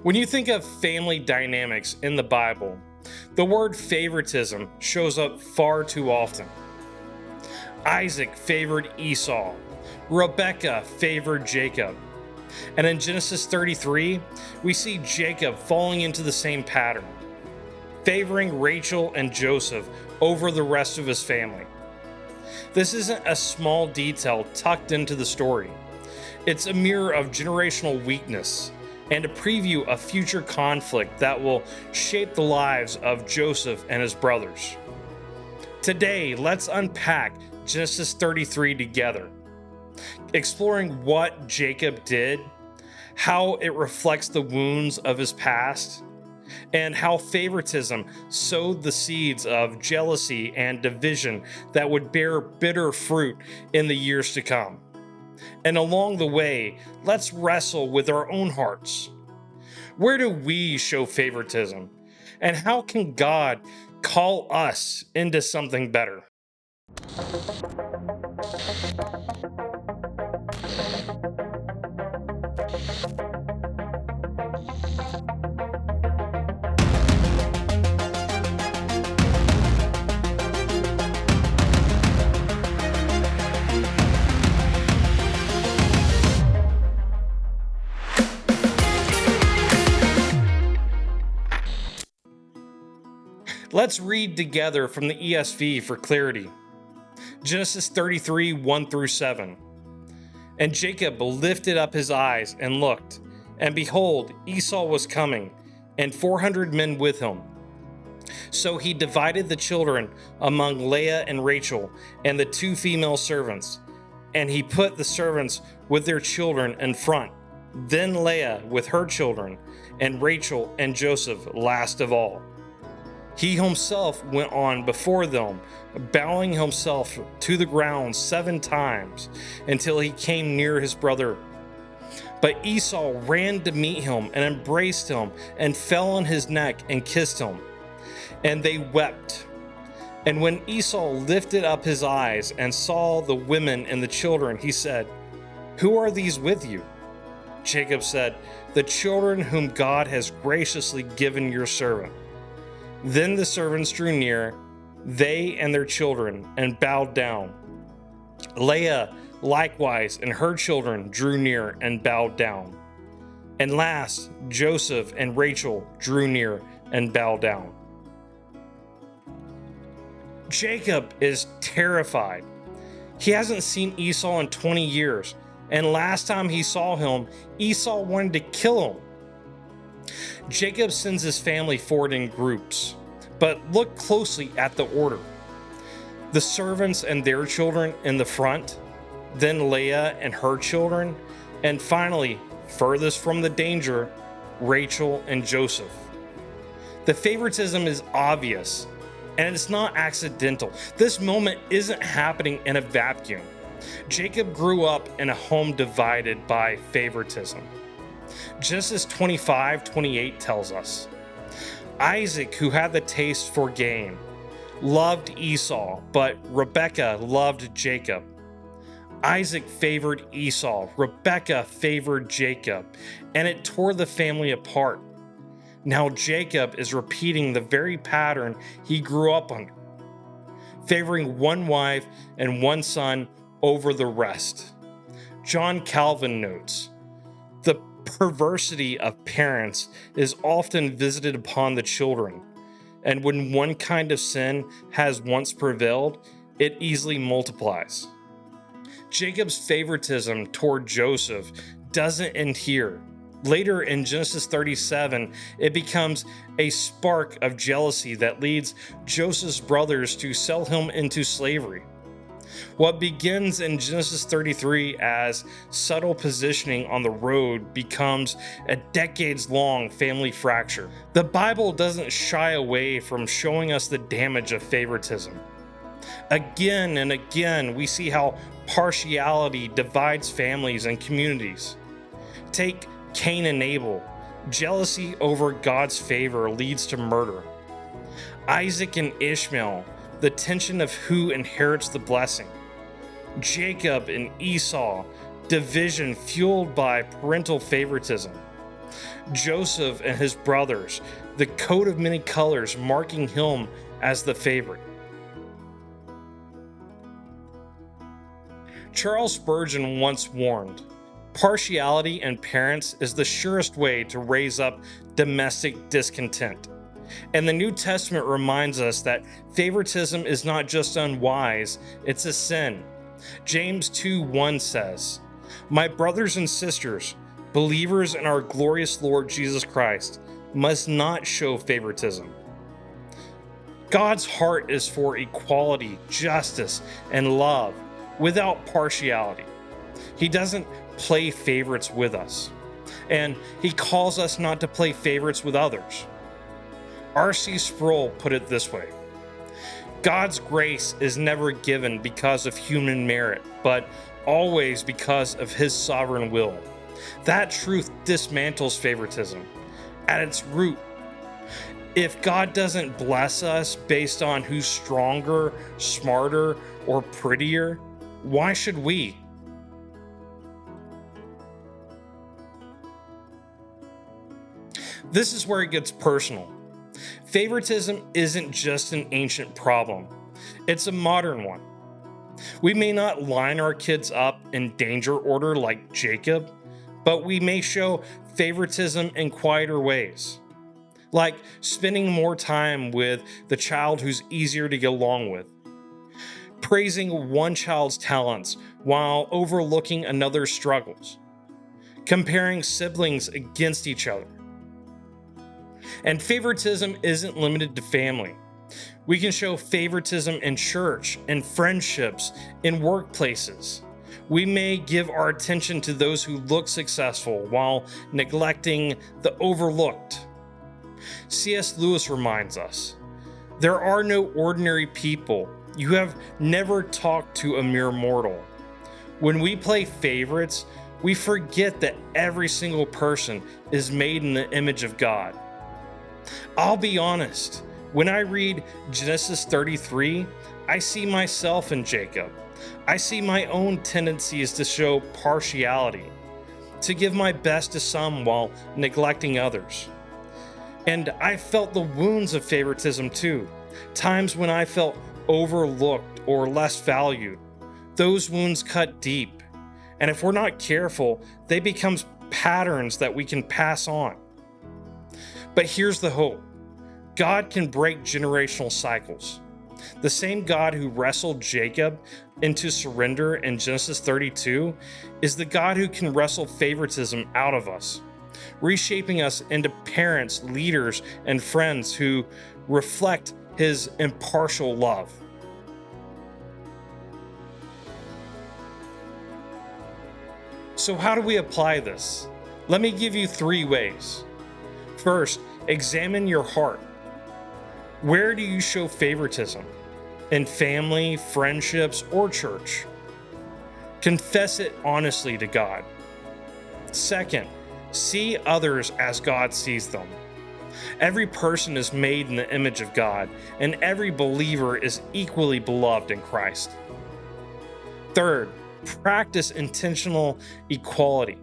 When you think of family dynamics in the Bible, the word favoritism shows up far too often. Isaac favored Esau. Rebekah favored Jacob. And in Genesis 33, we see Jacob falling into the same pattern, favoring Rachel and Joseph over the rest of his family. This isn't a small detail tucked into the story. It's a mirror of generational weakness and a preview of future conflict that will shape the lives of Joseph and his brothers. Today, let's unpack Genesis 33 together, exploring what Jacob did, how it reflects the wounds of his past, and how favoritism sowed the seeds of jealousy and division that would bear bitter fruit in the years to come. And along the way, let's wrestle with our own hearts. Where do we show favoritism? And how can God call us into something better? Let's read together from the ESV for clarity. Genesis 33, 1 through 7. And Jacob lifted up his eyes and looked, and behold, Esau was coming, and 400 men with him. So he divided the children among Leah and Rachel and the 2 female servants, and he put the servants with their children in front, then Leah with her children, and Rachel and Joseph last of all. He himself went on before them, bowing himself to the ground 7 times until he came near his brother. But Esau ran to meet him and embraced him and fell on his neck and kissed him. And they wept. And when Esau lifted up his eyes and saw the women and the children, he said, "Who are these with you?" Jacob said, "The children whom God has graciously given your servant." Then the servants drew near, they and their children, and bowed down. Leah likewise and her children drew near and bowed down. And last, Joseph and Rachel drew near and bowed down. Jacob is terrified. He hasn't seen Esau in 20 years, and last time he saw him, Esau wanted to kill him. Jacob sends his family forward in groups, but look closely at the order. The servants and their children in the front, then Leah and her children, and finally, furthest from the danger, Rachel and Joseph. The favoritism is obvious, and it's not accidental. This moment isn't happening in a vacuum. Jacob grew up in a home divided by favoritism. Genesis 25:28 tells us, Isaac, who had the taste for gain, loved Esau, but Rebekah loved Jacob. Isaac favored Esau, Rebekah favored Jacob, and it tore the family apart. Now Jacob is repeating the very pattern he grew up under, favoring one wife and one son over the rest. John Calvin notes, the perversity of parents is often visited upon the children, and when one kind of sin has once prevailed, it easily multiplies. Jacob's favoritism toward Joseph doesn't end here. Later in Genesis 37, it becomes a spark of jealousy that leads Joseph's brothers to sell him into slavery. What begins in Genesis 33 as subtle positioning on the road becomes a decades-long family fracture. The Bible doesn't shy away from showing us the damage of favoritism. Again and again, we see how partiality divides families and communities. Take Cain and Abel. Jealousy over God's favor leads to murder. Isaac and Ishmael, the tension of who inherits the blessing. Jacob and Esau, division fueled by parental favoritism. Joseph and his brothers, the coat of many colors marking him as the favorite. Charles Spurgeon once warned, "Partiality in parents is the surest way to raise up domestic discontent." And the New Testament reminds us that favoritism is not just unwise, it's a sin. James 2:1 says, "My brothers and sisters, believers in our glorious Lord Jesus Christ, must not show favoritism." God's heart is for equality, justice, and love without partiality. He doesn't play favorites with us, and he calls us not to play favorites with others. R.C. Sproul put it this way: God's grace is never given because of human merit, but always because of his sovereign will. That truth dismantles favoritism at its root. If God doesn't bless us based on who's stronger, smarter, or prettier, why should we? This is where it gets personal. Favoritism isn't just an ancient problem, it's a modern one. We may not line our kids up in danger order like Jacob, but we may show favoritism in quieter ways, like spending more time with the child who's easier to get along with, praising one child's talents while overlooking another's struggles, comparing siblings against each other. And favoritism isn't limited to family. We can show favoritism in church, in friendships, in workplaces. We may give our attention to those who look successful while neglecting the overlooked. C.S. Lewis reminds us, "There are no ordinary people. You have never talked to a mere mortal." When we play favorites, we forget that every single person is made in the image of God. I'll be honest, when I read Genesis 33, I see myself in Jacob. I see my own tendencies to show partiality, to give my best to some while neglecting others. And I felt the wounds of favoritism too, times when I felt overlooked or less valued. Those wounds cut deep, and if we're not careful, they become patterns that we can pass on. But here's the hope. God can break generational cycles. The same God who wrestled Jacob into surrender in Genesis 32 is the God who can wrestle favoritism out of us, reshaping us into parents, leaders, and friends who reflect his impartial love. So how do we apply this? Let me give you 3 ways. First, examine your heart. Where do you show favoritism? In family, friendships, or church? Confess it honestly to God. Second, see others as God sees them. Every person is made in the image of God, and every believer is equally beloved in Christ. Third, practice intentional equality.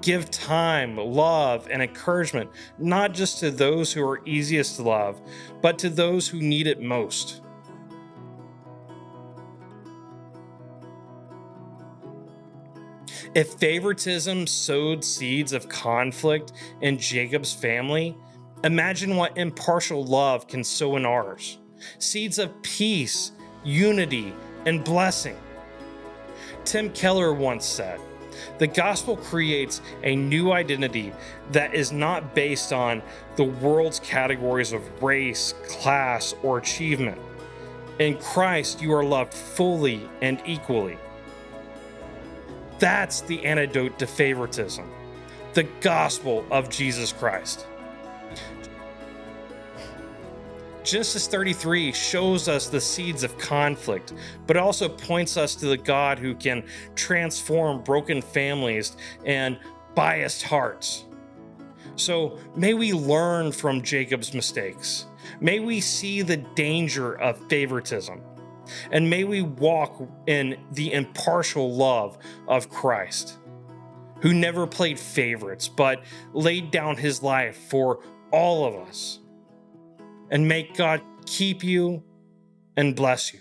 Give time, love, and encouragement, not just to those who are easiest to love, but to those who need it most. If favoritism sowed seeds of conflict in Jacob's family, imagine what impartial love can sow in ours. Seeds of peace, unity, and blessing. Tim Keller once said, "The gospel creates a new identity that is not based on the world's categories of race, class, or achievement. In Christ, you are loved fully and equally." That's the antidote to favoritism, the gospel of Jesus Christ. Genesis 33 shows us the seeds of conflict, but also points us to the God who can transform broken families and biased hearts. So may we learn from Jacob's mistakes. May we see the danger of favoritism. And may we walk in the impartial love of Christ, who never played favorites, but laid down his life for all of us. And may God keep you and bless you.